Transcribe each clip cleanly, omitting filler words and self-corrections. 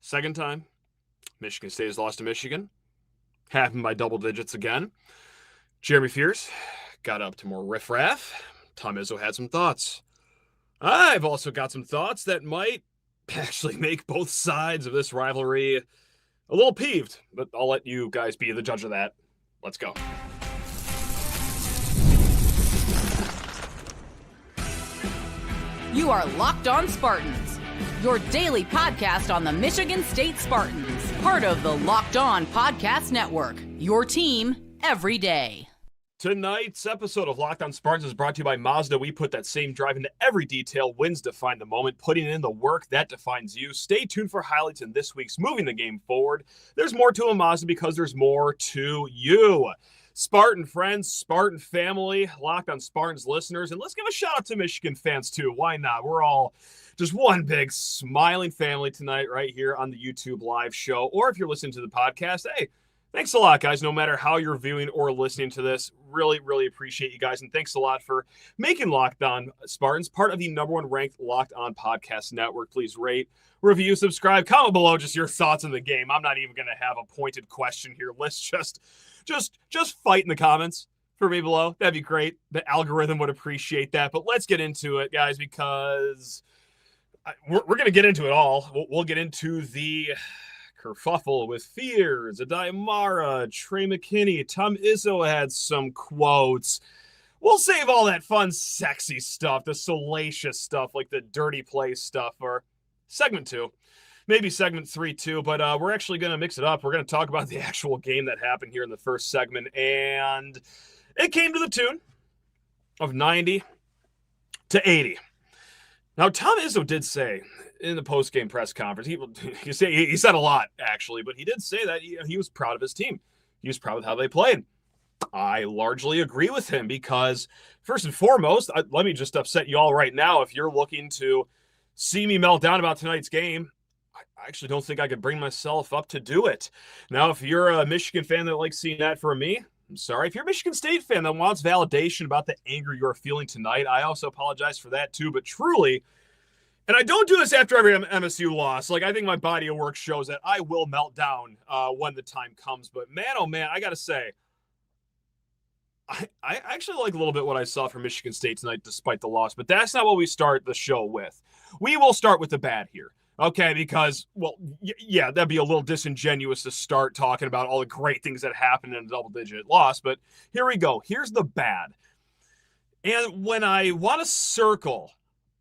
Second time, Michigan State has lost to Michigan. Happened by double digits again. Jeremy Fears got up to more riffraff. Tom Izzo had some thoughts. I've also got some thoughts that might actually make both sides of this rivalry a little peeved, but I'll let you guys be the judge of that. Let's go. You are Locked On Spartans, your daily podcast on the Michigan State Spartans, part of the Locked On Podcast Network, your team every day. Tonight's episode of Locked On Spartans is brought to you by Mazda. We put that same drive into every detail. Wins define the moment, putting in the work that defines you. Stay tuned for highlights in this week's Moving the Game Forward. There's more to a Mazda because there's more to you. Spartan friends, Spartan family, Locked On Spartans listeners, and let's give a shout out to Michigan fans too. Why not? We're all just one big smiling family tonight right here on the YouTube live show. Or if you're listening to the podcast, hey, thanks a lot, guys. No matter how you're viewing or listening to this, really, really appreciate you guys. And thanks a lot for making Locked On Spartans part of the #1 ranked Locked On Podcast Network. Please rate, review, subscribe, comment below just your thoughts on the game. I'm not even going to have a pointed question here. Let's just fight in the comments for me below. That'd be great. The algorithm would appreciate that. But let's get into it, guys, because we're going to get into it all. We'll get into the kerfuffle with Fears, Adai Mara, Trey McKinney, Tom Izzo had some quotes. We'll save all that fun, sexy stuff, the salacious stuff, like the dirty play stuff, for segment 2. Maybe segment 3 too, but we're actually going to mix it up. We're going to talk about the actual game that happened here in the first segment, and it came to the tune of 90-80. Now, Tom Izzo did say in the post-game press conference, he said a lot, actually, but he did say that he was proud of his team. He was proud of how they played. I largely agree with him because, first and foremost, let me just upset you all right now. If you're looking to see me melt down about tonight's game, I actually don't think I could bring myself up to do it. Now, if you're a Michigan fan that likes seeing that from me, I'm sorry. If you're a Michigan State fan that wants validation about the anger you're feeling tonight, I also apologize for that too. But truly, and I don't do this after every MSU loss. Like, I think my body of work shows that I will melt down when the time comes. But man, oh man, I got to say, I actually like a little bit what I saw from Michigan State tonight despite the loss. But that's not what we start the show with. We will start with the bad here. Okay, because, well, yeah, that'd be a little disingenuous to start talking about all the great things that happened in a double-digit loss, but here we go. Here's the bad. And when I want to circle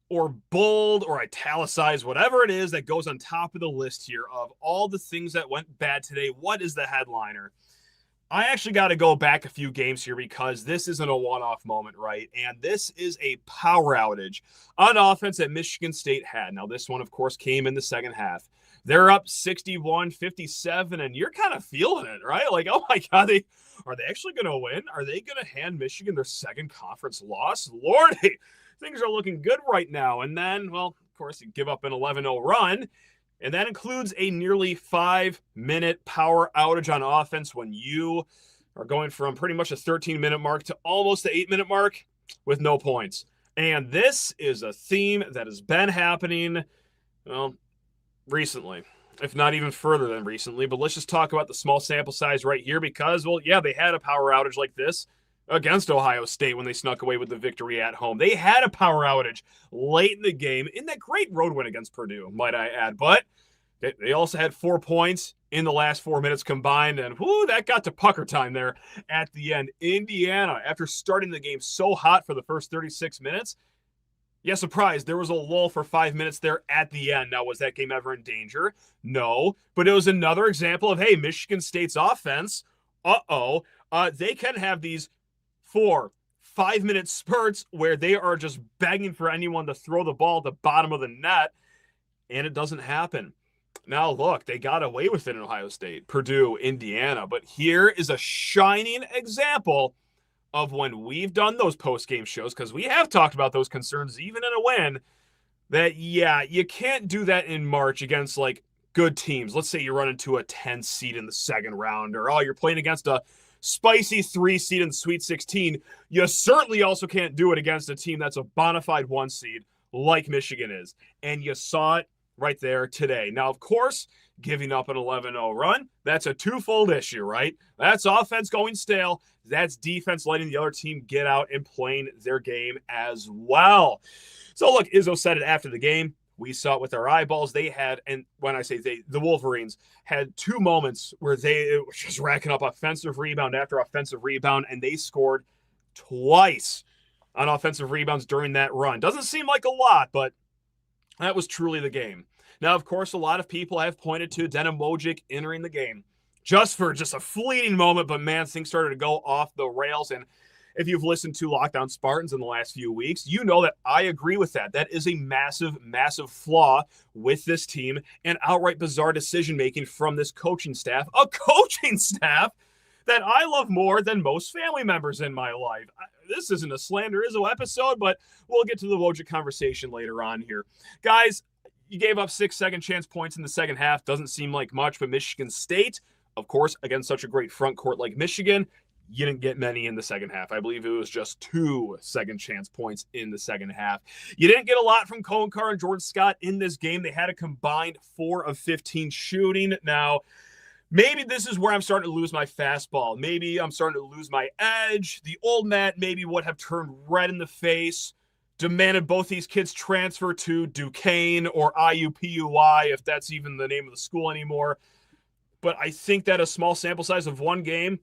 or bold or italicize whatever it is that goes on top of the list here of all the things that went bad today, what is the headliner? I actually got to go back a few games here because this isn't a one-off moment, right? And this is a power outage on offense that Michigan State had. Now, this one, of course, came in the second half. They're up 61-57, and you're kind of feeling it, right? Like, oh my God, are they actually going to win? Are they going to hand Michigan their second conference loss? Lordy, things are looking good right now. And then, well, of course, you give up an 11-0 run. And that includes a nearly 5-minute power outage on offense when you are going from pretty much a 13-minute mark to almost the 8-minute mark with no points. And this is a theme that has been happening, well, recently, if not even further than recently. But let's just talk about the small sample size right here because, well, yeah, they had a power outage like this against Ohio State when they snuck away with the victory at home. They had a power outage late in the game in that great road win against Purdue, might I add. But they also had 4 points in the last 4 minutes combined, and that got to pucker time there at the end. Indiana, after starting the game so hot for the first 36 minutes, yeah, surprise, there was a lull for 5 minutes there at the end. Now, was that game ever in danger? No, but it was another example of, hey, Michigan State's offense, they can have these 4-5-minute spurts where they are just begging for anyone to throw the ball at the bottom of the net, and it doesn't happen. Now, look, they got away with it in Ohio State, Purdue, Indiana, but here is a shining example of when we've done those post-game shows, because we have talked about those concerns even in a win, that, yeah, you can't do that in March against, like, good teams. Let's say you run into a 10 seed in the second round, or, you're playing against a spicy 3 seed in the Sweet 16. You certainly also can't do it against a team that's a bona fide 1 seed like Michigan is. And you saw it right there today. Now, of course, giving up an 11-0 run, that's a twofold issue, right? That's offense going stale. That's defense letting the other team get out and playing their game as well. So, look, Izzo said it after the game. We saw it with our eyeballs. They had, and when I say they, the Wolverines had two moments where they were just racking up offensive rebound after offensive rebound, and they scored twice on offensive rebounds during that run. Doesn't seem like a lot, but that was truly the game. Now, of course, a lot of people have pointed to Denim Wojcik entering the game just for a fleeting moment, but man, things started to go off the rails. And if you've listened to Lockdown Spartans in the last few weeks, you know that I agree with that. That is a massive, massive flaw with this team and outright bizarre decision-making from this coaching staff. A coaching staff that I love more than most family members in my life. This isn't a Slander Izzo episode, but we'll get to the Wojcik conversation later on here. Guys, you gave up 6 second chance points in the second half. Doesn't seem like much, but Michigan State, of course, against such a great front court like Michigan, you didn't get many in the second half. I believe it was just 2 second chance points in the second half. You didn't get a lot from Kohler and Jordan Scott in this game. They had a combined 4 of 15 shooting. Now, maybe this is where I'm starting to lose my fastball. Maybe I'm starting to lose my edge. The old Matt maybe would have turned red in the face, demanded both these kids transfer to Duquesne or IUPUI, if that's even the name of the school anymore. But I think that a small sample size of one game,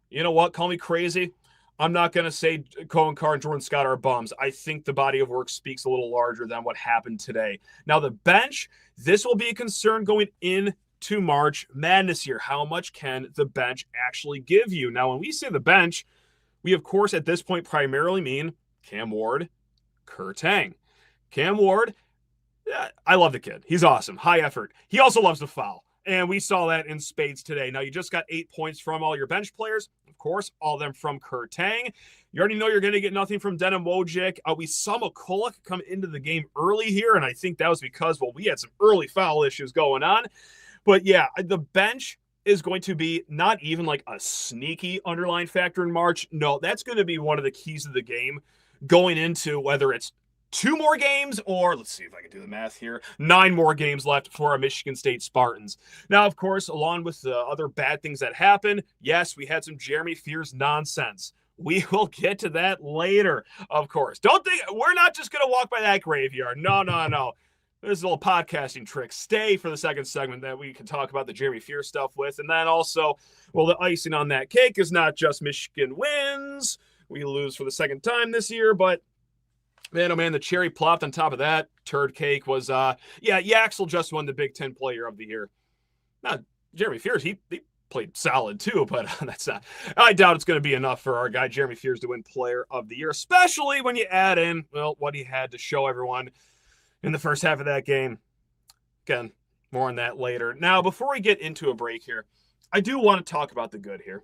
you know what? Call me crazy. I'm not going to say Kohler and Jordan Scott are bums. I think the body of work speaks a little larger than what happened today. Now, the bench, this will be a concern going into March Madness here. How much can the bench actually give you? Now, when we say the bench, we, of course, at this point primarily mean Cam Ward, Kerr Tang. Cam Ward, I love the kid. He's awesome. High effort. He also loves to foul. And we saw that in spades today. Now, you just got 8 points from all your bench players. Of course, all of them from Kerr Tang. You already know you're going to get nothing from Denim Wojcik. We saw McCulloch come into the game early here, and I think that was because, well, we had some early foul issues going on. But, yeah, the bench is going to be not even like a sneaky underlying factor in March. No, that's going to be one of the keys of the game going into whether it's 2 more games, or let's see if I can do the math here, 9 more games left for our Michigan State Spartans. Now, of course, along with the other bad things that happened, yes, we had some Jeremy Fears nonsense. We will get to that later, of course. Don't think we're not just going to walk by that graveyard. No. This is a little podcasting trick. Stay for the second segment that we can talk about the Jeremy Fears stuff with. And then also, well, the icing on that cake is not just Michigan wins. We lose for the second time this year, but man, oh man, the cherry plopped on top of that turd cake was, Yaxel just won the Big Ten Player of the Year. Now, Jeremy Fears, he played solid too, but that's not, I doubt it's going to be enough for our guy Jeremy Fears to win Player of the Year, especially when you add in, well, what he had to show everyone in the first half of that game. Again, more on that later. Now, before we get into a break here, I do want to talk about the good here,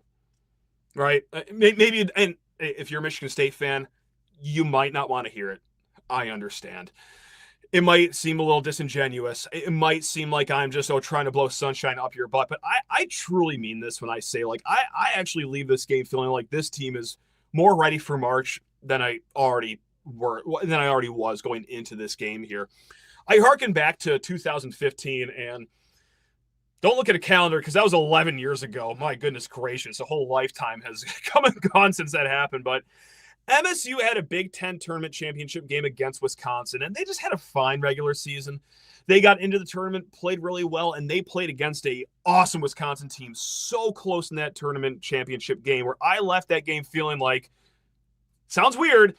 right? Maybe, and if you're a Michigan State fan, you might not want to hear it. I understand. It might seem a little disingenuous. It might seem like I'm just trying to blow sunshine up your butt, but I truly mean this when I say, like, I actually leave this game feeling like this team is more ready for March than I already was going into this game here. I harken back to 2015, and don't look at a calendar because that was 11 years ago. My goodness gracious, a whole lifetime has come and gone since that happened, but MSU had a Big Ten tournament championship game against Wisconsin, and they just had a fine regular season. They got into the tournament, played really well, and they played against a awesome Wisconsin team so close in that tournament championship game where I left that game feeling like, sounds weird,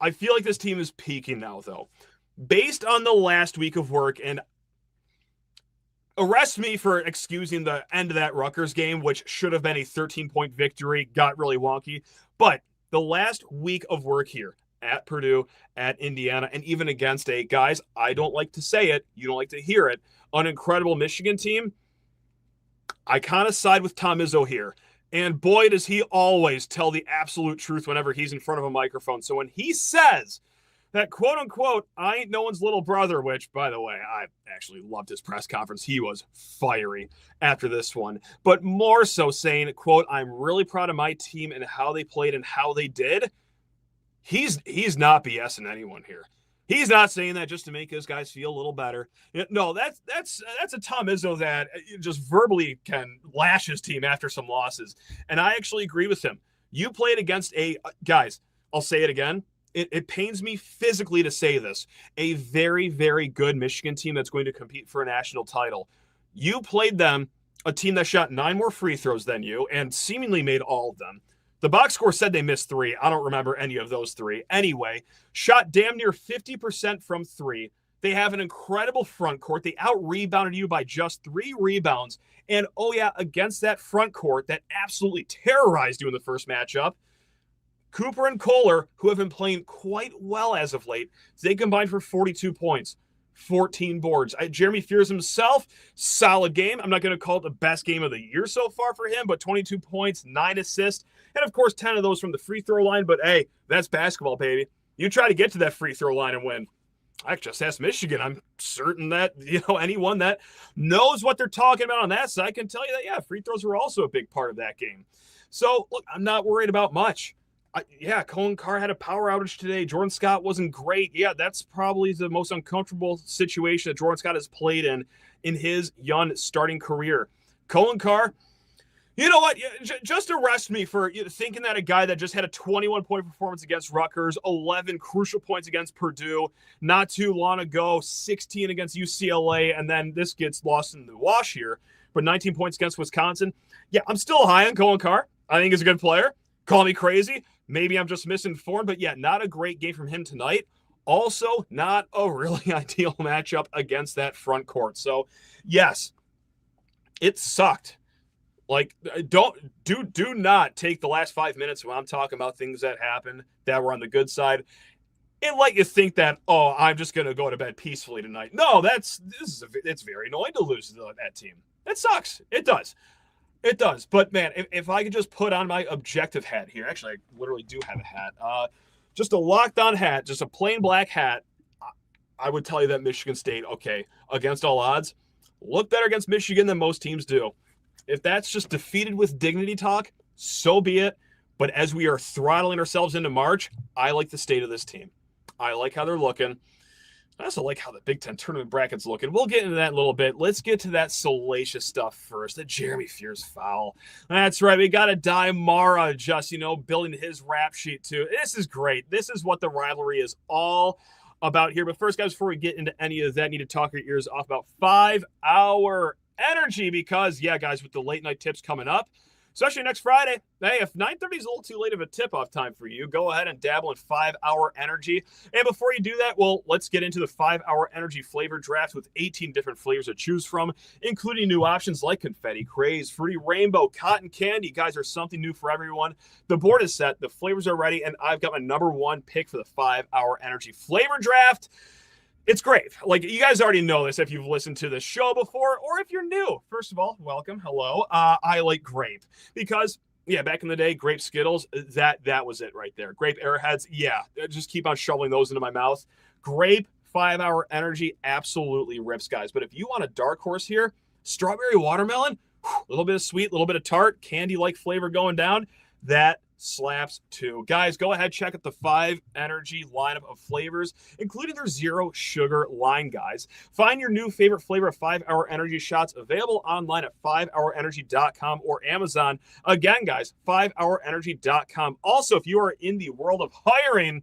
I feel like this team is peaking now, though. Based on the last week of work, and arrest me for excusing the end of that Rutgers game, which should have been a 13-point victory, got really wonky, but the last week of work here at Purdue, at Indiana, and even against a, guys, I don't like to say it, you don't like to hear it, an incredible Michigan team, I kind of side with Tom Izzo here. And boy, does he always tell the absolute truth whenever he's in front of a microphone. So when he says that, quote unquote, I ain't no one's little brother, which, by the way, I actually loved his press conference. He was fiery after this one, but more so saying, quote, I'm really proud of my team and how they played and how they did. He's not BSing anyone here. He's not saying that just to make his guys feel a little better. No, that's a Tom Izzo that just verbally can lash his team after some losses. And I actually agree with him. You played against guys, I'll say it again. It pains me physically to say this, a very, very good Michigan team that's going to compete for a national title. You played them, a team that shot 9 more free throws than you and seemingly made all of them. The box score said they missed 3. I don't remember any of those 3. Anyway, shot damn near 50% from 3. They have an incredible front court. They out-rebounded you by just 3 rebounds. And, oh yeah, against that front court that absolutely terrorized you in the first matchup, Cooper and Kohler, who have been playing quite well as of late, they combined for 42 points. 14 boards. Jeremy Fears himself, solid game. I'm not going to call it the best game of the year so far for him, but 22 points, 9 assists, and of course 10 of those from the free throw line. But hey, that's basketball, baby. You try to get to that free throw line and win. I just asked Michigan. I'm certain that, anyone that knows what they're talking about on that side can tell you that, yeah, free throws were also a big part of that game. So, look, I'm not worried about much. Colin Carr had a power outage today. Jordan Scott wasn't great. Yeah, that's probably the most uncomfortable situation that Jordan Scott has played in his young starting career. Colin Carr, you know what? Just arrest me for thinking that a guy that just had a 21-point performance against Rutgers, 11 crucial points against Purdue, not too long ago, 16 against UCLA, and then this gets lost in the wash here, but 19 points against Wisconsin. Yeah, I'm still high on Colin Carr. I think he's a good player. Call me crazy. Maybe I'm just misinformed, but yeah, not a great game from him tonight. Also, not a really ideal matchup against that front court. So, yes, it sucked. Like, do not take the last 5 minutes when I'm talking about things that happened that were on the good side and let you think that, oh, I'm just going to go to bed peacefully tonight. No, it's very annoying to lose to that team. That sucks. It does. It does. But, man, if I could just put on my objective hat here. Actually, I literally do have a hat. Just a locked-on hat, just a plain black hat. I would tell you that Michigan State, okay, against all odds, look better against Michigan than most teams do. If that's just defeated with dignity talk, so be it. But as we are throttling ourselves into March, I like the state of this team. I like how they're looking. I also like how the Big Ten tournament bracket's looking. We'll get into that in a little bit. Let's get to that salacious stuff first. The Jeremy Fears foul. That's right. We got a Mara just, building his rap sheet too. This is great. This is what the rivalry is all about here. But first, guys, before we get into any of that, I need to talk your ears off about 5-hour energy because, yeah, guys, with the late night tips coming up, especially next Friday. Hey, if 9:30 is a little too late of a tip-off time for you, go ahead and dabble in 5-hour energy. And before you do that, well, let's get into the 5-hour energy flavor draft with 18 different flavors to choose from, including new options like Confetti Craze, Fruity Rainbow, Cotton Candy. Guys, there's something new for everyone. The board is set. The flavors are ready, and I've got my number 1 pick for the 5-hour energy flavor draft. It's great. Like, you guys already know this if you've listened to this show before, or if you're new. First of all, welcome. Hello. I like grape because, yeah, back in the day, grape Skittles, that was it right there. Grape Airheads, yeah, just keep on shoveling those into my mouth. Grape 5-hour energy absolutely rips, guys. But if you want a dark horse here, strawberry watermelon, a little bit of sweet, a little bit of tart, candy-like flavor going down, that slaps too. Guys, go ahead, check out the 5 energy lineup of flavors, including their 0 sugar line, guys. Find your new favorite flavor of 5-hour energy shots available online at 5hourenergy.com or Amazon. Again, guys, 5hourenergy.com. Also, if you are in the world of hiring,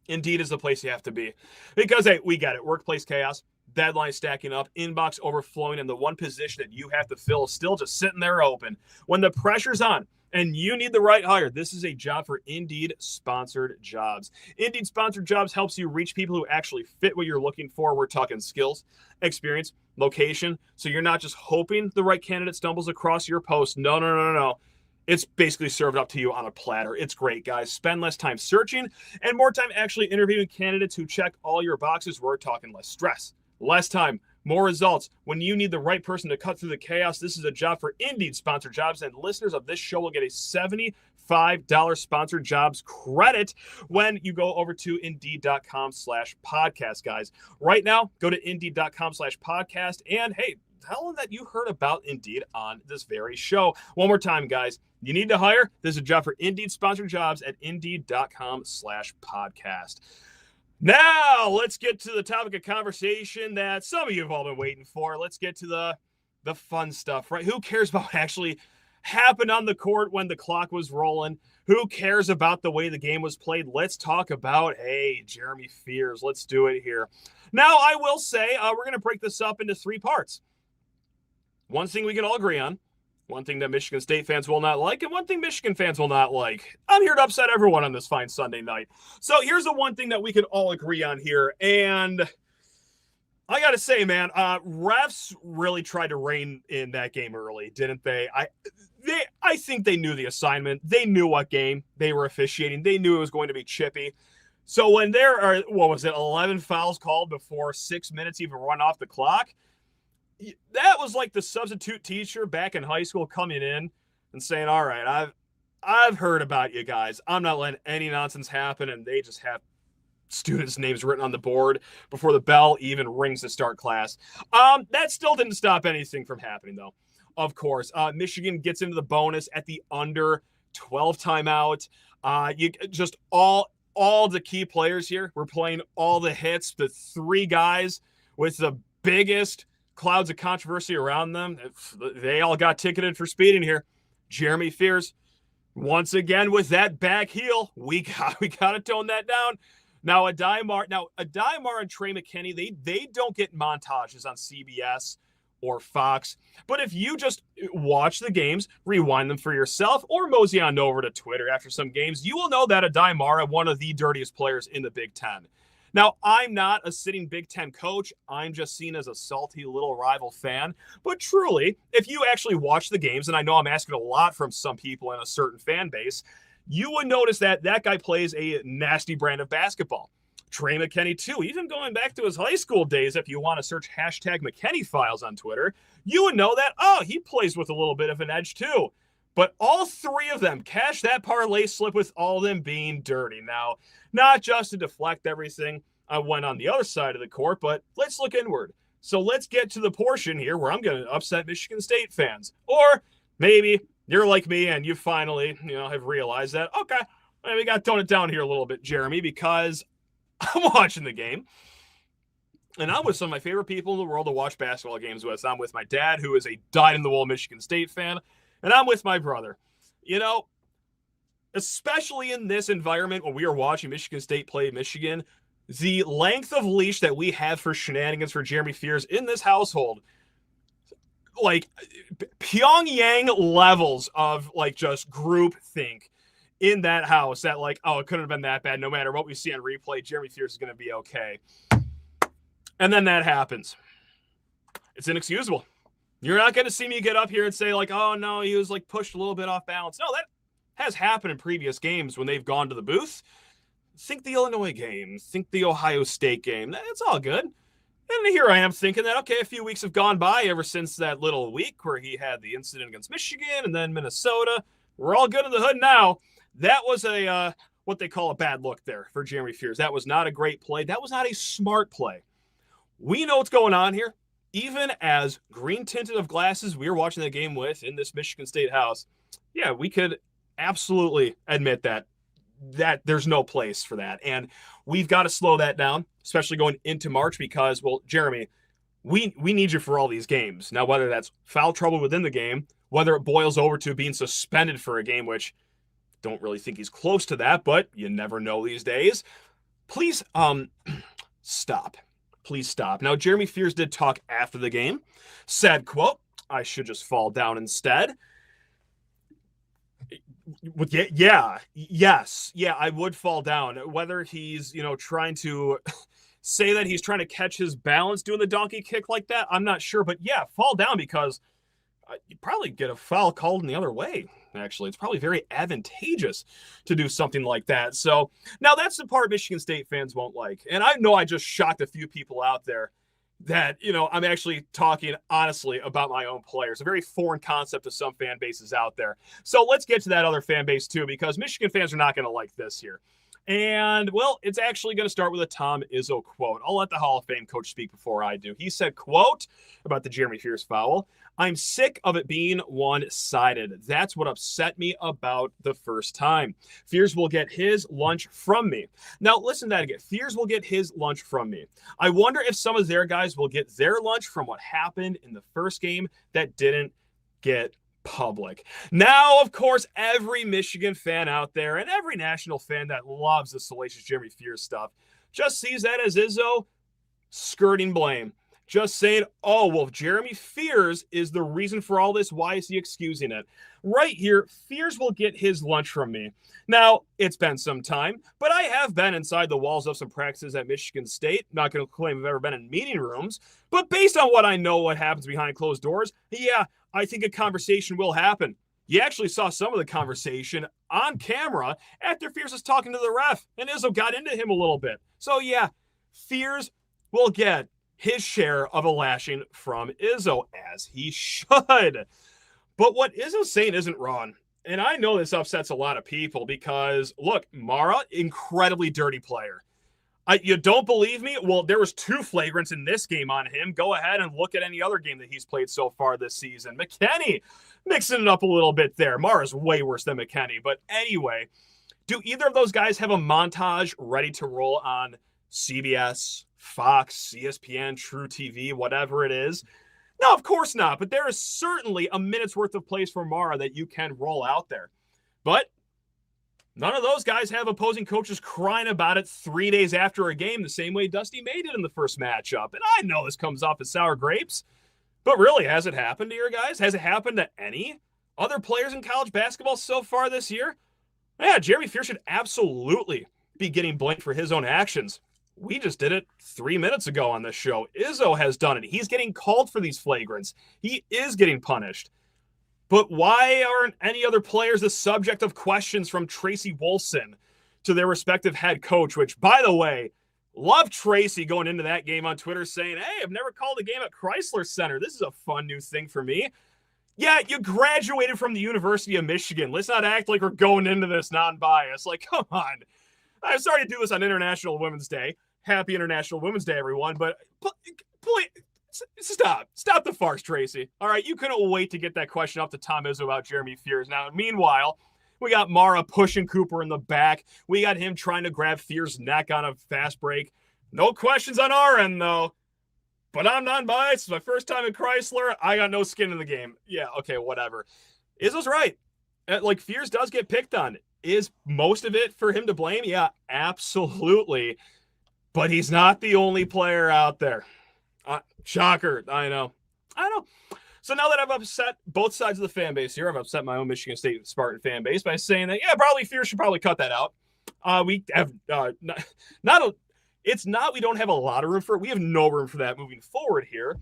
Indeed is the place you have to be. Because, hey, we get it. Workplace chaos, deadline stacking up, inbox overflowing, and the one position that you have to fill is still just sitting there open. When the pressure's on, and you need the right hire, this is a job for Indeed Sponsored Jobs. Indeed Sponsored Jobs helps you reach people who actually fit what you're looking for. We're talking skills, experience, location. So you're not just hoping the right candidate stumbles across your post. No. It's basically served up to you on a platter. It's great, guys. Spend less time searching and more time actually interviewing candidates who check all your boxes. We're talking less stress, less time, more results. When you need the right person to cut through the chaos, this is a job for Indeed Sponsored Jobs, and listeners of this show will get a $75 Sponsored Jobs credit when you go over to Indeed.com/podcast, guys. Right now, go to Indeed.com/podcast, and hey, tell them that you heard about Indeed on this very show. One more time, guys. You need to hire? This is a job for Indeed Sponsored Jobs at Indeed.com/podcast. Now, let's get to the topic of conversation that some of you have all been waiting for. Let's get to the fun stuff, right? Who cares about what actually happened on the court when the clock was rolling? Who cares about the way the game was played? Let's talk about, hey, Jeremy Fears. Let's do it here. Now, I will say we're going to break this up into 3 parts. One thing we can all agree on, one thing that Michigan State fans will not like, and one thing Michigan fans will not like. I'm here to upset everyone on this fine Sunday night. So here's the one thing that we can all agree on here. And I got to say, man, refs really tried to rein in that game early, didn't they? I think they knew the assignment. They knew what game they were officiating. They knew it was going to be chippy. So when there are, 11 fouls called before 6 minutes even run off the clock, that was like the substitute teacher back in high school coming in and saying, all right, I've heard about you guys. I'm not letting any nonsense happen. And they just have students' names written on the board before the bell even rings to start class. That still didn't stop anything from happening, though. Of course, Michigan gets into the bonus at the under 12 timeout. You just all the key players here were playing all the hits. The 3 guys with the biggest clouds of controversy around them, they all got ticketed for speeding here. Jeremy Fears, once again with that back heel, we got to tone that down. Now Adai-Mar and Trey McKinney, they don't get montages on CBS or Fox, but if you just watch the games, rewind them for yourself, or mosey on over to Twitter after some games, you will know that Adai-Mar, one of the dirtiest players in the Big Ten. Now, I'm not a sitting Big Ten coach. I'm just seen as a salty little rival fan. But truly, if you actually watch the games, and I know I'm asking a lot from some people in a certain fan base, you would notice that guy plays a nasty brand of basketball. Trey McKinney, too. Even going back to his high school days, if you want to search hashtag McKinney Files on Twitter, you would know that, he plays with a little bit of an edge, too. But all 3 of them cash that parlay slip with all of them being dirty. Now, not just to deflect everything, I went on the other side of the court, but let's look inward. So let's get to the portion here where I'm going to upset Michigan State fans. Or maybe you're like me and you finally, have realized that, okay, we got to tone it down here a little bit, Jeremy, because I'm watching the game. And I'm with some of my favorite people in the world to watch basketball games with. I'm with my dad, who is a dyed-in-the-wool Michigan State fan. And I'm with my brother. Especially in this environment when we are watching Michigan State play Michigan, the length of leash that we have for shenanigans for Jeremy Fears in this household, like Pyongyang levels of just group think in that house that it couldn't have been that bad. No matter what we see on replay, Jeremy Fears is going to be okay. And then that happens. It's inexcusable. You're not going to see me get up here and say oh no, he was pushed a little bit off balance. No, that has happened in previous games when they've gone to the booth. Think the Illinois game, think the Ohio State game. It's all good. And here I am thinking that, okay, a few weeks have gone by ever since that little week where he had the incident against Michigan and then Minnesota. We're all good in the hood now. That was a what they call a bad look there for Jeremy Fears. That was not a great play. That was not a smart play. We know what's going on here. Even as green tinted of glasses we were watching the game with in this Michigan State house, yeah, we could absolutely admit that there's no place for that. And we've got to slow that down, especially going into March because, well, Jeremy, we need you for all these games. Now, whether that's foul trouble within the game, whether it boils over to being suspended for a game, which don't really think he's close to that, but you never know these days. Please stop. Please stop. Now, Jeremy Fears did talk after the game, said, quote, "I should just fall down instead." Yes, I would fall down. Whether he's, trying to say that he's trying to catch his balance doing the donkey kick like that, I'm not sure. But yeah, fall down because you'd probably get a foul called in the other way. Actually, it's probably very advantageous to do something like that. So now that's the part Michigan State fans won't like. And I know I just shocked a few people out there that, I'm actually talking honestly about my own players, a very foreign concept to some fan bases out there. So let's get to that other fan base too, because Michigan fans are not going to like this here. And, well, it's actually going to start with a Tom Izzo quote. I'll let the Hall of Fame coach speak before I do. He said, quote, about the Jeremy Fears foul, "I'm sick of it being one-sided. That's what upset me about the first time. Fears will get his lunch from me." Now, listen to that again. Fears will get his lunch from me. I wonder if some of their guys will get their lunch from what happened in the first game that didn't get public. Now, of course, every Michigan fan out there and every national fan that loves the salacious Jeremy Fears stuff just sees that as Izzo skirting blame. Just saying, oh, well, Jeremy Fears is the reason for all this. Why is he excusing it? Right here, Fears will get his lunch from me. Now, it's been some time, but I have been inside the walls of some practices at Michigan State. Not going to claim I've ever been in meeting rooms, but based on what I know what happens behind closed doors, yeah, I think a conversation will happen. You actually saw some of the conversation on camera after Fears was talking to the ref, and Izzo got into him a little bit. So, yeah, Fears will get his share of a lashing from Izzo, as he should. But what Izzo's saying isn't wrong. And I know this upsets a lot of people because, look, Mara, incredibly dirty player. You don't believe me? Well, there was 2 flagrants in this game on him. Go ahead and look at any other game that he's played so far this season. McKinney mixing it up a little bit there. Mara's way worse than McKinney. But anyway, do either of those guys have a montage ready to roll on CBS, Fox, ESPN, True TV, whatever it is? No, of course not. But there is certainly a minute's worth of plays for Mara that you can roll out there. But none of those guys have opposing coaches crying about it 3 days after a game the same way Dusty May did in the first matchup. And I know this comes off as sour grapes, but really, has it happened to your guys? Has it happened to any other players in college basketball so far this year? Yeah, Jeremy Fears should absolutely be getting blamed for his own actions. We just did it 3 minutes ago on this show. Izzo has done it. He's getting called for these flagrants. He is getting punished. But why aren't any other players the subject of questions from Tracy Wolfson to their respective head coach, which, by the way, love Tracy going into that game on Twitter saying, hey, I've never called a game at Chrysler Center. This is a fun new thing for me. Yeah, you graduated from the University of Michigan. Let's not act like we're going into this non-biased. Like, come on. I'm sorry to do this on International Women's Day. Happy International Women's Day, everyone. But please, stop the farce, Tracy. All right, you couldn't wait to get that question up to Tom Izzo about Jeremy Fears. Now, meanwhile, we got Mara pushing Cooper in the back. We got him trying to grab Fears' neck on a fast break. No questions on our end, though. But I'm non-biased. It's my first time in Chrysler. I got no skin in the game. Yeah, okay, whatever. Izzo's right. Like, Fears does get picked on. Is most of it for him to blame? Yeah, absolutely. But he's not the only player out there. Shocker. I know. So now that I've upset both sides of the fan base here, I've upset my own Michigan State Spartan fan base by saying that, yeah, probably Fears should probably cut that out. We have it's not we don't have a lot of room for it. We have no room for that moving forward here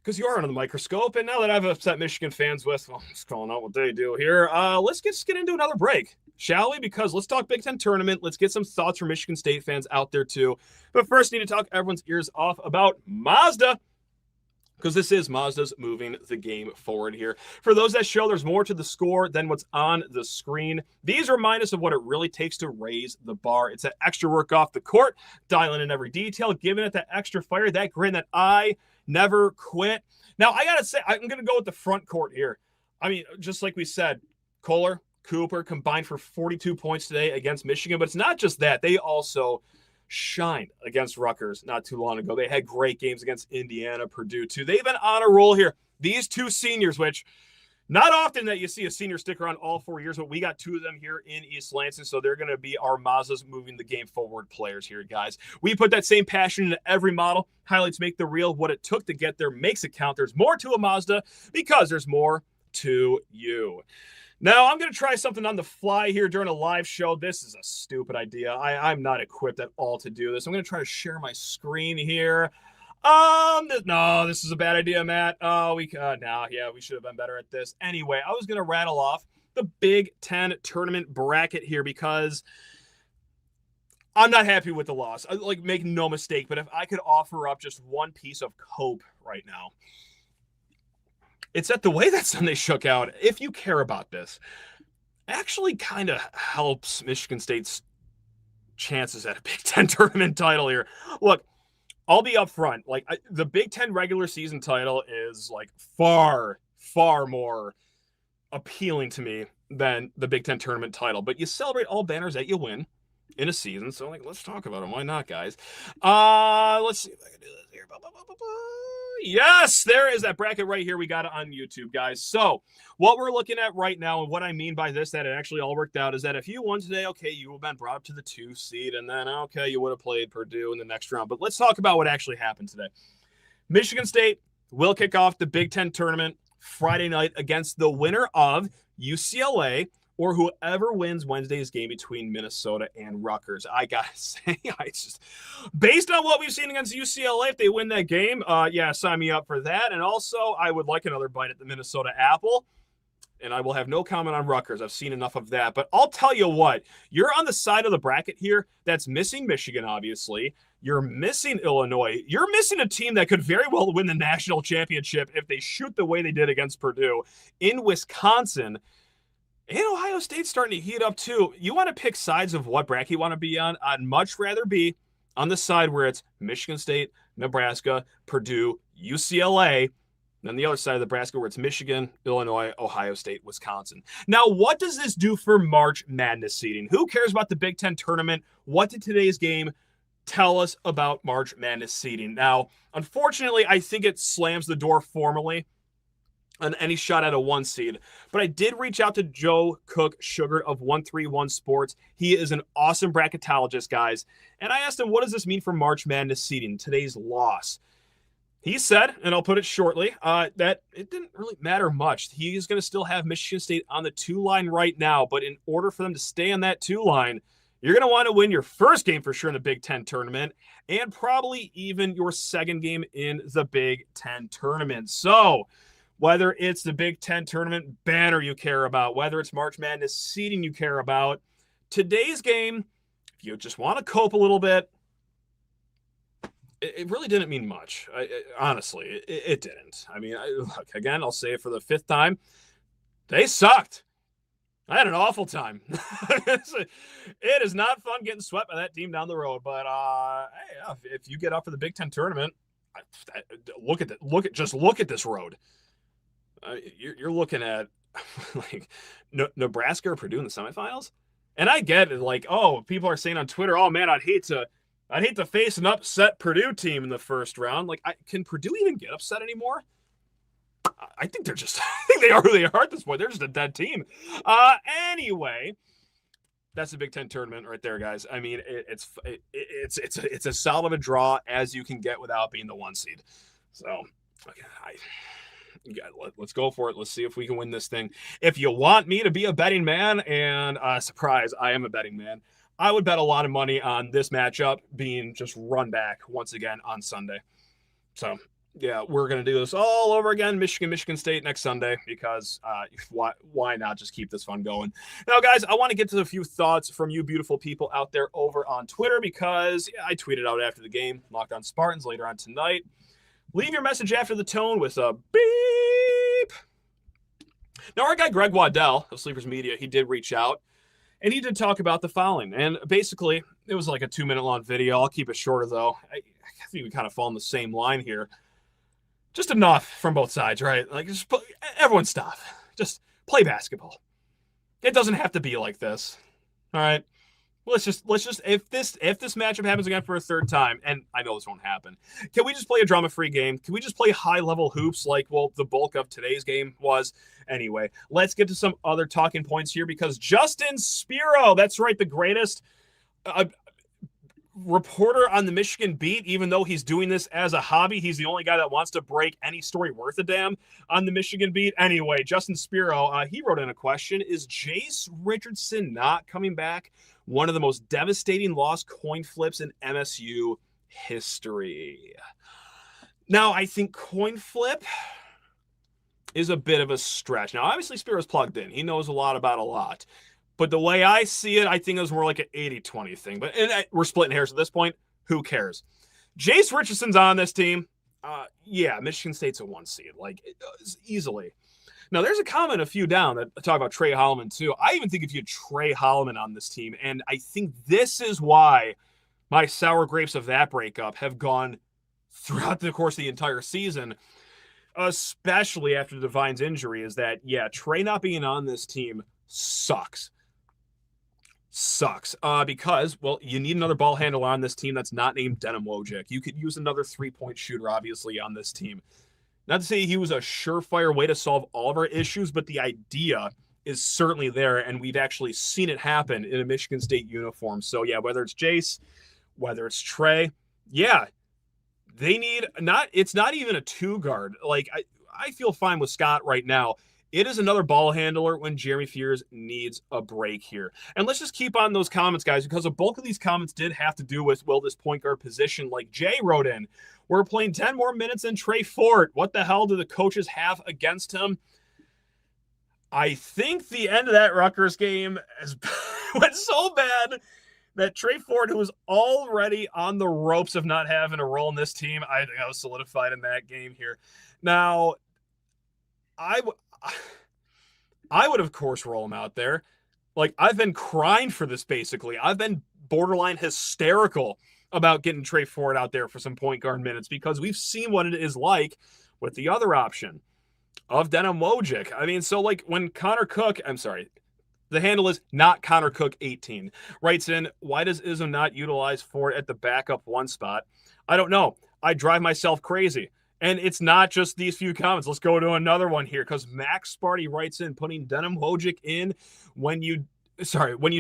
because you are under the microscope. And now that I've upset Michigan fans with, well, just calling out what they do here, let's just get into another break, shall we? Because let's talk Big Ten tournament. Let's get some thoughts from Michigan State fans out there too. But first, need to talk everyone's ears off about Mazda, because this is Mazda's moving the game forward here. For those that show there's more to the score than what's on the screen, these remind us of what it really takes to raise the bar. It's that extra work off the court, dialing in every detail, giving it that extra fire, that grin that I never quit. Now, I got to say, I'm going to go with the front court here. I mean, just like we said, Kohler, Cooper combined for 42 points today against Michigan, but it's not just that. They also shined against Rutgers not too long ago. They had great games against Indiana, Purdue too. They've been on a roll here. These two seniors, which not often that you see a senior stick around all 4 years, but we got 2 of them here in East Lansing, so they're going to be our Mazda's moving the game forward players here, guys. We put that same passion into every model. Highlights make the real. What it took to get there makes it count. There's more to a Mazda because there's more to you. Now, I'm going to try something on the fly here during a live show. This is a stupid idea. I'm not equipped at all to do this. I'm going to try to share my screen here. No, this is a bad idea, Matt. We should have been better at this. Anyway, I was going to rattle off the Big Ten tournament bracket here because I'm not happy with the loss. Like, make no mistake, but if I could offer up just one piece of hope right now, it's that the way that Sunday shook out, if you care about this, actually kind of helps Michigan State's chances at a Big Ten tournament title here. Look, I'll be upfront. Like, the Big Ten regular season title is like far, far more appealing to me than the Big Ten tournament title. But you celebrate all banners that you win in a season. So, like, let's talk about them. Why not, guys? Let's see if I can do this here. Yes, there is that bracket right here. We got it on YouTube, guys. So what we're looking at right now, and what I mean by this, that it actually all worked out, is that if you won today, okay, you would have been brought up to the 2 seed, and then, okay, you would have played Purdue in the next round. But let's talk about what actually happened today. Michigan State will kick off the Big Ten tournament Friday night against the winner of UCLA or whoever wins Wednesday's game between Minnesota and Rutgers. I gotta say, based on what we've seen against UCLA, if they win that game, yeah, sign me up for that. And also, I would like another bite at the Minnesota apple. And I will have no comment on Rutgers. I've seen enough of that. But I'll tell you what, you're on the side of the bracket here that's missing Michigan, obviously. You're missing Illinois. You're missing a team that could very well win the national championship if they shoot the way they did against Purdue in Wisconsin. And Ohio State's starting to heat up, too. You want to pick sides of what bracket you want to be on? I'd much rather be on the side where it's Michigan State, Nebraska, Purdue, UCLA, than the other side of Nebraska where it's Michigan, Illinois, Ohio State, Wisconsin. Now, what does this do for March Madness seeding? Who cares about the Big Ten tournament? What did today's game tell us about March Madness seeding? Now, unfortunately, I think it slams the door formally on any shot at a 1 seed. But I did reach out to Joe Cook Sugar of 131 Sports. He is an awesome bracketologist, guys. And I asked him, what does this mean for March Madness seeding, today's loss? He said, and I'll put it shortly, that it didn't really matter much. He's going to still have Michigan State on the 2 line right now. But in order for them to stay on that 2 line, you're going to want to win your first game for sure in the Big Ten tournament and probably even your second game in the Big Ten tournament. So whether it's the Big Ten tournament banner you care about, whether it's March Madness seeding you care about, today's game, if you just want to cope a little bit, it really didn't mean much. Honestly, it didn't. I mean, look, again, I'll say it for the 5th time. They sucked. I had an awful time. It is not fun getting swept by that team down the road. But hey, if you get up for the Big Ten tournament, look at this road. You're looking at like Nebraska or Purdue in the semifinals, and I get it. Like, oh, people are saying on Twitter, "Oh man, I'd hate to face an upset Purdue team in the first round." Like, can Purdue even get upset anymore? I think they are who they are at this point. They're just a dead team. Anyway, that's the Big Ten tournament right there, guys. I mean, it's as solid of a draw as you can get without being the 1 seed. So, okay, let's go for it. Let's see if we can win this thing. If you want me to be a betting man, and surprise, I am a betting man, I would bet a lot of money on this matchup being just run back once again on Sunday. So, yeah, we're going to do this all over again, Michigan State next Sunday, because why not just keep this fun going? Now, guys, I want to get to a few thoughts from you beautiful people out there over on Twitter, because I tweeted out after the game, Locked On Spartans, later on tonight. Leave your message after the tone with a beep. Now, our guy Greg Waddell of Sleepers Media, he did reach out, and he did talk about the following. And basically, it was like a 2-minute long video. I'll keep it shorter, though. I think we kind of fall in the same line here. Just enough from both sides, right? Like, just everyone stop. Just play basketball. It doesn't have to be like this. All right? Let's just if this matchup happens again for a 3rd time, and I know this won't happen, can we just play a drama-free game? Can we just play high-level hoops like, well, the bulk of today's game was? Anyway, let's get to some other talking points here, because Justin Spiro, that's right, the greatest reporter on the Michigan beat, even though he's doing this as a hobby. He's the only guy that wants to break any story worth a damn on the Michigan beat. Anyway, Justin Spiro, he wrote in a question, is Jace Richardson not coming back? One of the most devastating lost coin flips in MSU history. Now, I think coin flip is a bit of a stretch. Now, obviously, Spiro's plugged in. He knows a lot about a lot. But the way I see it, I think it was more like an 80-20 thing. But we're splitting hairs at this point. Who cares? Jace Richardson's on this team. Yeah, Michigan State's a 1 seed. Like, easily. Now, there's a comment a few down that talk about Trey Holloman, too. I even think if you had Trey Holloman on this team, and I think this is why my sour grapes of that breakup have gone throughout the course of the entire season, especially after Divine's injury, is that, yeah, Trey not being on this team sucks. Because, well, you need another ball handler on this team that's not named Denim Wojcik. You could use another three-point shooter, obviously, on this team. Not to say he was a surefire way to solve all of our issues, but the idea is certainly there, and we've actually seen it happen in a Michigan State uniform. So, yeah, whether it's Jace, whether it's Trey, yeah, they need it's not even a two guard. Like, I feel fine with Scott right now. It is another ball handler when Jeremy Fears needs a break here. And let's just keep on those comments, guys, because a bulk of these comments did have to do with, well, this point guard position. Like Jay wrote in, we're playing 10 more minutes than Trey Fort. What the hell do the coaches have against him? I think the end of that Rutgers game went so bad that Trey Fort, who was already on the ropes of not having a role in this team, I think I was solidified in that game here. Now, I would, of course, roll him out there. Like, I've been crying for this, basically. I've been borderline hysterical about getting Trey Ford out there for some point guard minutes because we've seen what it is like with the other option of Denim Wojcik. I mean, so, like, when Connor Cook, I'm sorry, the handle is not Connor Cook 18, writes in, why does Izzo not utilize Ford at the backup one spot? I don't know. I drive myself crazy. And it's not just these few comments. Let's go to another one here because Max Sparty writes in, putting Denim Wojcik in when you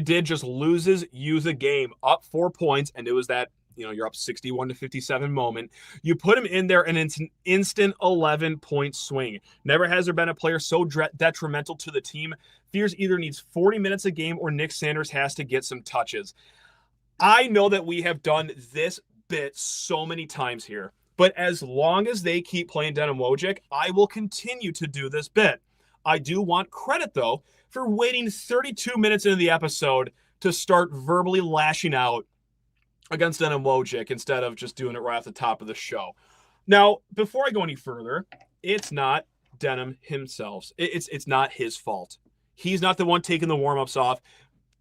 did just loses you the game, up 4 points, and it was that, you're up 61-57 moment. You put him in there, and it's an instant 11-point swing. Never has there been a player so detrimental to the team. Fears either needs 40 minutes a game or Nick Sanders has to get some touches. I know that we have done this bit so many times here, but as long as they keep playing Denim Wojcik, I will continue to do this bit. I do want credit, though, for waiting 32 minutes into the episode to start verbally lashing out against Denim Wojcik instead of just doing it right off the top of the show. Now, before I go any further, it's not Denim himself. It's not his fault. He's not the one taking the warm-ups off,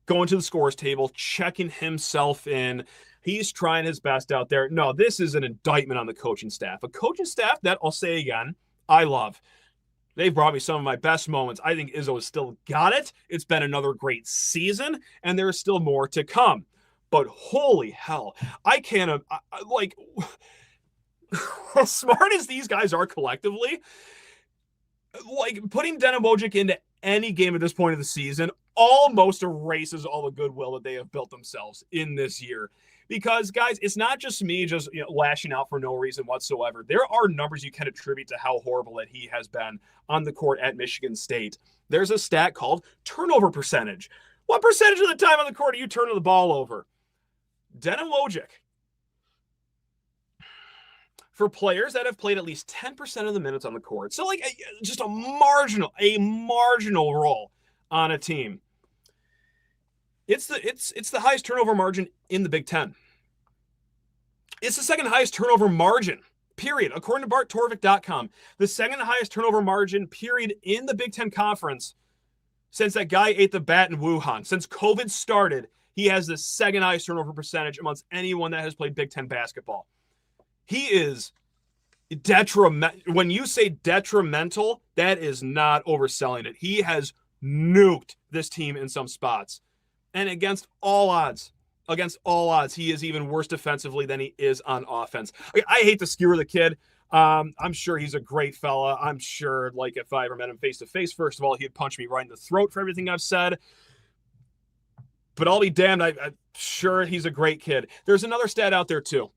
going to the scores table, checking himself in. He's trying his best out there. No, this is an indictment on the coaching staff. A coaching staff that, I'll say again, I love. They've brought me some of my best moments. I think Izzo has still got it. It's been another great season, and there is still more to come. But holy hell, I can't, as smart as these guys are collectively, like putting Denim Wojcik into any game at this point of the season almost erases all the goodwill that they have built themselves in this year. Because, guys, it's not just me just lashing out for no reason whatsoever. There are numbers you can attribute to how horrible that he has been on the court at Michigan State. There's a stat called turnover percentage. What percentage of the time on the court are you turning the ball over? Denim Wojcik, for players that have played at least 10% of the minutes on the court, so like just a marginal role on a team, it's the highest turnover margin in the Big Ten. It's the second highest turnover margin, period, according to BartTorvik.com. The second highest turnover margin, period, in the Big Ten Conference since that guy ate the bat in Wuhan. Since COVID started, he has the second highest turnover percentage amongst anyone that has played Big Ten basketball. He is detrimental. When you say detrimental, that is not overselling it. He has nuked this team in some spots. And against all odds, he is even worse defensively than he is on offense. I hate to skewer the kid. I'm sure he's a great fella. I'm sure, like, if I ever met him face to face, first of all, he'd punch me right in the throat for everything I've said. But I'll be damned, I'm sure he's a great kid. There's another stat out there, too.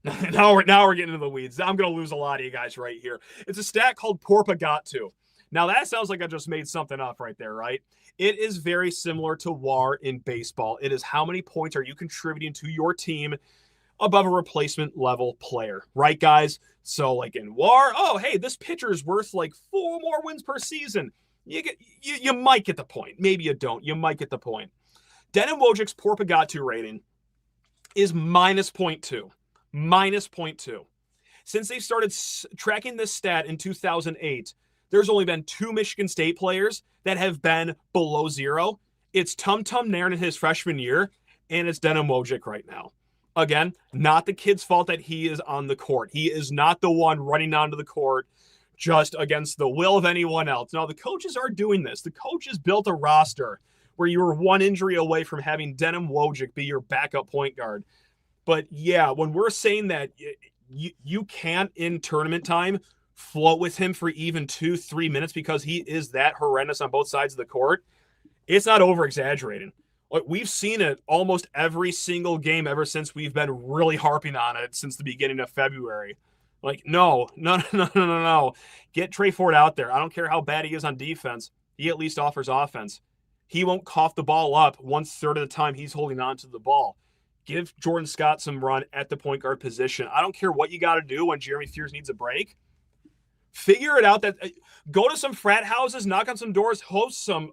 Now we're getting into the weeds. I'm going to lose a lot of you guys right here. It's a stat called Porpagatu. Now, that sounds like I just made something up right there, right? It is very similar to WAR in baseball. It is how many points are you contributing to your team above a replacement level player, right, guys? So, like in WAR, oh, hey, this pitcher is worth like 4 more wins per season. You might get the point. Maybe you don't. You might get the point. Denim Wojcik's Porpagatu rating is minus 0.2. Minus 0.2. Since they started tracking this stat in 2008, there's only been 2 Michigan State players that have been below 0. It's Tum Nairn in his freshman year, and it's Denim Wojcik right now. Again, not the kid's fault that he is on the court. He is not the one running onto the court just against the will of anyone else. No, the coaches are doing this. The coaches built a roster where you were 1 injury away from having Denim Wojcik be your backup point guard. But yeah, when we're saying that you can't in tournament time float with him for even 2-3 minutes because he is that horrendous on both sides of the court, it's not over-exaggerating. We've seen it almost every single game ever since we've been really harping on it since the beginning of February. No. Get Trey Ford out there. I don't care how bad he is on defense. He at least offers offense. He won't cough the ball up 1/3 of the time he's holding on to the ball. Give Jordan Scott some run at the point guard position. I don't care what you got to do when Jeremy Fears needs a break. Figure it out. Go to some frat houses, knock on some doors, host some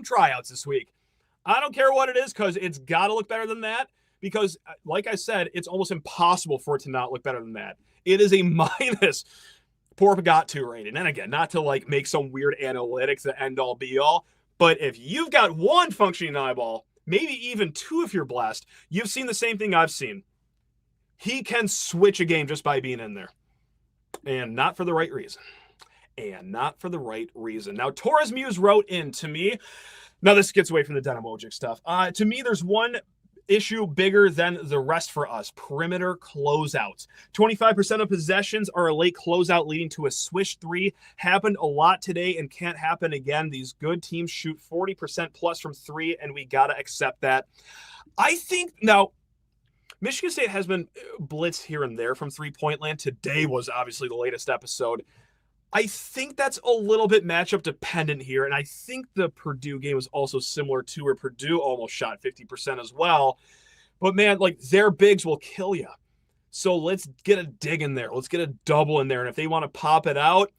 tryouts this week. I don't care what it is, because it's got to look better than that, because like I said, it's almost impossible for it to not look better than that. It is a minus poor got to rating. And again, not to make some weird analytics that end all be all, but if you've got 1 functioning eyeball, maybe even 2 if you're blessed, you've seen the same thing I've seen. He can switch a game just by being in there. And not for the right reason. Now, Torres Muse wrote in to me. Now, this gets away from the Denim Wojcik stuff. To me, there's one issue bigger than the rest for us: perimeter closeouts. 25% of possessions are a late closeout leading to a swish 3. Happened a lot today and can't happen again. These good teams shoot 40% plus from 3, and we got to accept that. I think now Michigan State has been blitzed here and there from three-point land. Today was obviously the latest episode. I think that's a little bit matchup dependent here, and I think the Purdue game was also similar to where Purdue almost shot 50% as well. But man, their bigs will kill you. So let's get a dig in there. Let's get a double in there, and if they want to pop it out,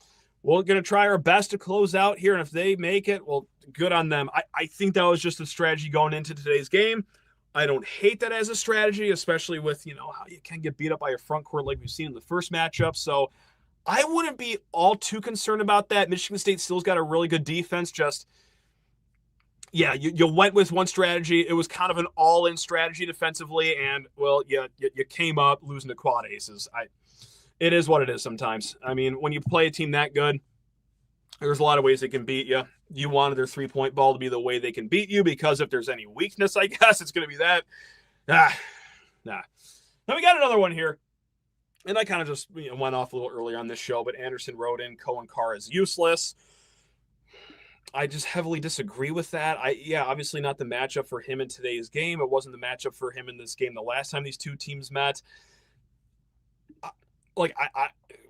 we're going to try our best to close out here, and if they make it, well, good on them. I think that was just a strategy going into today's game. I don't hate that as a strategy, especially with, how you can get beat up by your front court like we've seen in the first matchup. So I wouldn't be all too concerned about that. Michigan State still's got a really good defense. You went with one strategy. It was kind of an all-in strategy defensively, and, well, you came up losing to quad aces. It is what it is sometimes. I mean, when you play a team that good, there's a lot of ways they can beat you. You wanted their three-point ball to be the way they can beat you, because if there's any weakness, I guess, it's going to be that. Nah. Now we got another one here. And I kind of just went off a little earlier on this show, but Anderson wrote in, Cohen Carr is useless. I just heavily disagree with that. Obviously not the matchup for him in today's game. It wasn't the matchup for him in this game the last time these two teams met.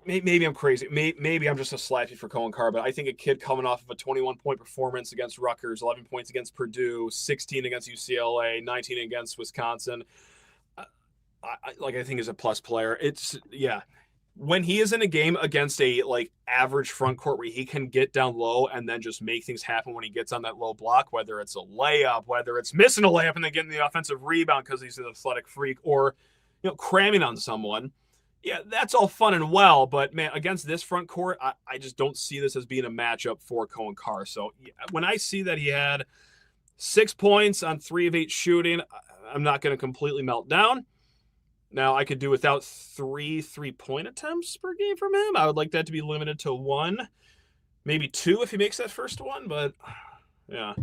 Maybe I'm crazy. Maybe I'm just a slappy for Cohen Carr, but I think a kid coming off of a 21-point performance against Rutgers, 11 points against Purdue, 16 against UCLA, 19 against Wisconsin, I think is a plus player. When he is in a game against a average front court where he can get down low and then just make things happen when he gets on that low block, whether it's a layup, whether it's missing a layup and then getting the offensive rebound because he's an athletic freak, or cramming on someone. Yeah, that's all fun and well, but man, against this front court, I just don't see this as being a matchup for Cohen Carr. So when I see that he had 6 points on 3 of 8 shooting, I'm not going to completely melt down. Now, I could do without 3 3-point attempts per game from him. I would like that to be limited to 1, maybe 2 if he makes that first one. But yeah,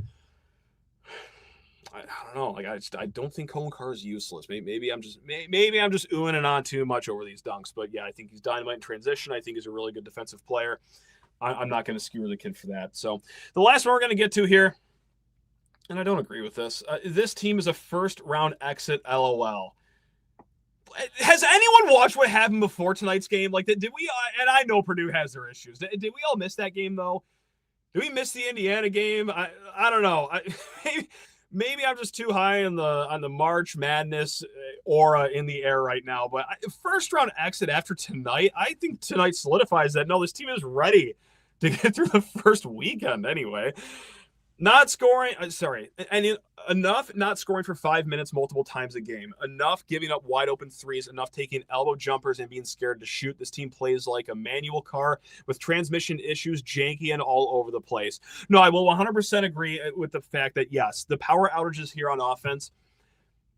I don't know. I don't think Cohen Carr is useless. Maybe I'm just oohing and on too much over these dunks. But yeah, I think he's dynamite in transition. I think he's a really good defensive player. I'm not going to skewer the kid for that. So the last one we're going to get to here, and I don't agree with this. This team is a first-round exit. LOL. Has anyone watched what happened before tonight's game? Did we? And I know Purdue has their issues. Did we all miss that game though? Did we miss the Indiana game? I don't know. Maybe I'm just too high on the March Madness aura in the air right now. But first round exit after tonight, I think tonight solidifies that. No, this team is ready to get through the first weekend anyway. Not scoring, enough not scoring for 5 minutes multiple times a game. Enough giving up wide open threes, enough taking elbow jumpers and being scared to shoot. This team plays like a manual car with transmission issues, janky and all over the place. No, I will 100% agree with the fact that, yes, the power outages here on offense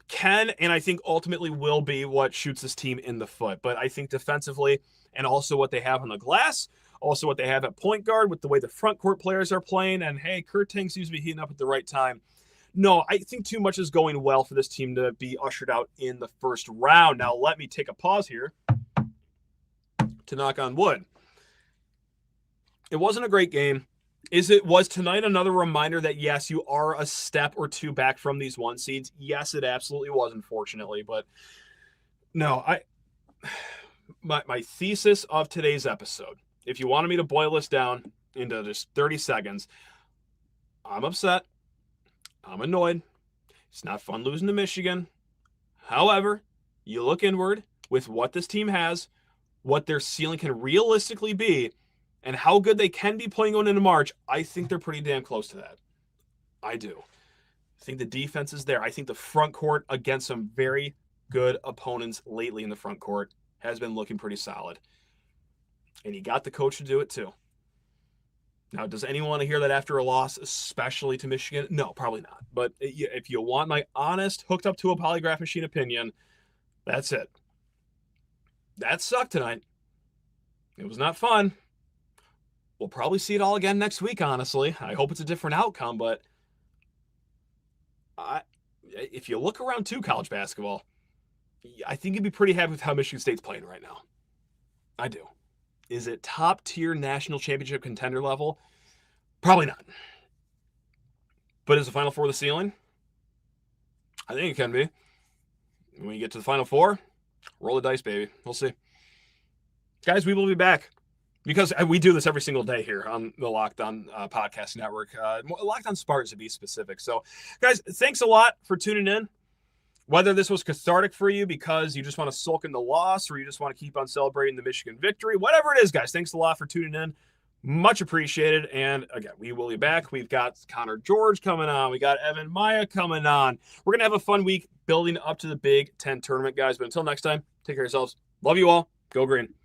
can and I think ultimately will be what shoots this team in the foot. But I think defensively and also what they have on the glass, also what they have at point guard with the way the front court players are playing, and hey, Kurting seems to be heating up at the right time. No, I think too much is going well for this team to be ushered out in the first round. Now, let me take a pause here to knock on wood. It wasn't a great game. Was tonight another reminder that, yes, you are a step or two back from these 1 seeds? Yes, it absolutely was, unfortunately. But no, my thesis of today's episode, if you wanted me to boil this down into just 30 seconds, I'm upset. I'm annoyed. It's not fun losing to Michigan. However, you look inward with what this team has, what their ceiling can realistically be, and how good they can be playing going into March. I think they're pretty damn close to that. I do. I think the defense is there. I think the front court against some very good opponents lately in the front court has been looking pretty solid. And you got the coach to do it too. Now, does anyone want to hear that after a loss, especially to Michigan? No, probably not. But if you want my honest, hooked up to a polygraph machine opinion, that's it. That sucked tonight. It was not fun. We'll probably see it all again next week, honestly. I hope it's a different outcome, but if you look around to college basketball, I think you'd be pretty happy with how Michigan State's playing right now. I do. Is it top-tier national championship contender level? Probably not. But is the Final Four the ceiling? I think it can be. When you get to the Final Four, roll the dice, baby. We'll see. Guys, we will be back. Because we do this every single day here on the Locked On Podcast Network. Locked On Spartans to be specific. So, guys, thanks a lot for tuning in. Whether this was cathartic for you because you just want to sulk in the loss or you just want to keep on celebrating the Michigan victory, whatever it is, guys, thanks a lot for tuning in. Much appreciated. And again, we will be back. We've got Connor George coming on. We got Evan Maya coming on. We're going to have a fun week building up to the Big Ten tournament, guys. But until next time, take care of yourselves. Love you all. Go green.